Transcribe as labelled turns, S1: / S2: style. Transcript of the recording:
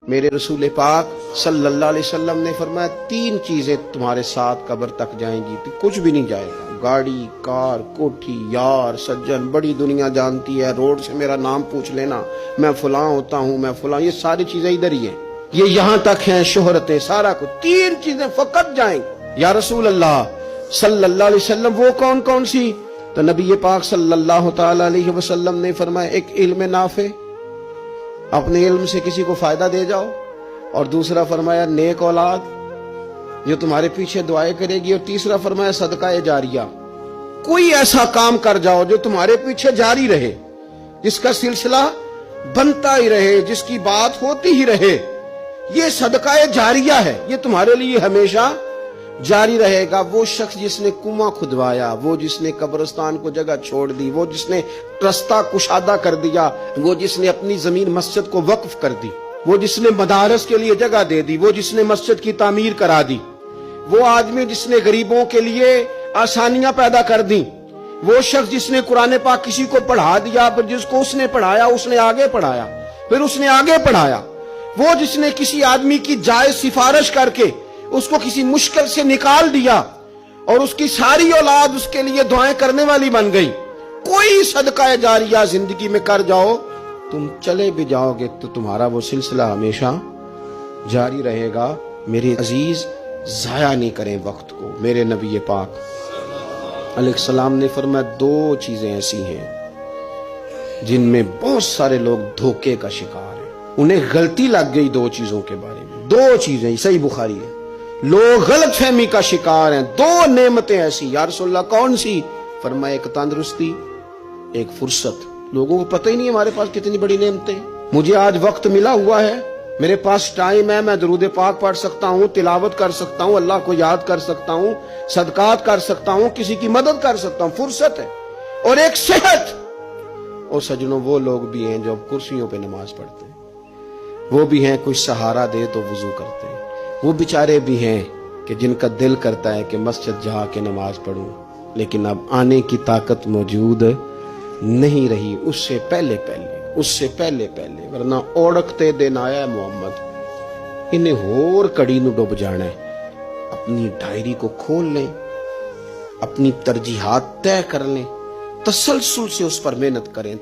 S1: میرے رسول پاک صلی اللہ علیہ وسلم نے فرمایا 3 چیزیں تمہارے ساتھ قبر تک جائیں گی، تو کچھ بھی نہیں جائے گا۔ گاڑی، کار، کوٹھی، یار، سجن، بڑی دنیا جانتی ہے، روڈ سے میرا نام پوچھ لینا، میں فلاں ہوتا ہوں، میں فلاں، یہ ساری چیزیں ادھر ہی ہیں، یہ یہاں تک ہیں، شہرتیں، سارا کچھ، 3 چیزیں فقط جائیں گی۔ یا رسول اللہ صلی اللہ علیہ وسلم وہ کون کون سی؟ تو نبی پاک صلی اللہ تعالی علیہ وسلم نے فرمایا ایک علم نافع، اپنے علم سے کسی کو فائدہ دے جاؤ، اور دوسرا فرمایا نیک اولاد جو تمہارے پیچھے دعائیں کرے گی، اور تیسرا فرمایا صدقہ جاریہ، کوئی ایسا کام کر جاؤ جو تمہارے پیچھے جاری رہے، جس کا سلسلہ بنتا ہی رہے، جس کی بات ہوتی ہی رہے، یہ صدقہ جاریہ ہے، یہ تمہارے لیے ہمیشہ جاری رہے گا۔ وہ شخص جس نے کنواں کھدوایا، وہ جس نے قبرستان کو جگہ چھوڑ دی، وہ جس نے رستہ کشادہ کر دیا، وہ جس نے اپنی زمین مسجد کو وقف کر دی، وہ جس نے مدارس کے لیے جگہ دے دی، وہ جس نے مسجد کی تعمیر کرا دی، وہ آدمی جس نے غریبوں کے لیے آسانیاں پیدا کر دی، وہ شخص جس نے قرآن پاک کسی کو پڑھا دیا، پھر جس کو اس نے پڑھایا اس نے آگے پڑھایا، پھر اس نے آگے پڑھایا، وہ جس نے کسی آدمی کی جائز سفارش کر کے اس کو کسی مشکل سے نکال دیا، اور اس کی ساری اولاد اس کے لیے دعائیں کرنے والی بن گئی۔ کوئی صدقہ جاریہ زندگی میں کر جاؤ، تم چلے بھی جاؤ گے تو تمہارا وہ سلسلہ ہمیشہ جاری رہے گا۔ میرے عزیز، ضائع نہیں کریں وقت کو۔ میرے نبی پاک علیہ السلام نے فرمایا 2 چیزیں ایسی ہیں جن میں بہت سارے لوگ دھوکے کا شکار ہیں، انہیں غلطی لگ گئی 2 چیزوں کے بارے میں۔ 2 چیزیں، صحیح بخاری ہے، لوگ غلط فہمی کا شکار ہیں۔ 2 نعمتیں ایسی۔ یا رسول اللہ کون سی؟ فرمایا ایک تندرستی، ایک فرصت۔ لوگوں کو پتہ ہی نہیں ہمارے پاس کتنی بڑی نعمتیں۔ مجھے آج وقت ملا ہوا ہے، میرے پاس ٹائم ہے، میں درود پاک پڑھ سکتا ہوں، تلاوت کر سکتا ہوں، اللہ کو یاد کر سکتا ہوں، صدقات کر سکتا ہوں، کسی کی مدد کر سکتا ہوں، فرصت ہے، اور ایک صحت۔ اور سجنوں، وہ لوگ بھی ہیں جو کرسیوں پہ نماز پڑھتے ہیں، وہ بھی ہیں کوئی سہارا دے تو وضو کرتے ہیں، وہ بیچارے بھی ہیں کہ جن کا دل کرتا ہے کہ مسجد جا کے نماز پڑھوں، لیکن اب آنے کی طاقت موجود نہیں رہی، اس سے پہلے ورنہ اوڑکتے دن آیا ہے محمد، انہیں ہور کڑی نو ڈوب جانا ہے۔ اپنی ڈائری کو کھول لیں، اپنی ترجیحات طے کر لیں، تسلسل سے اس پر محنت کریں،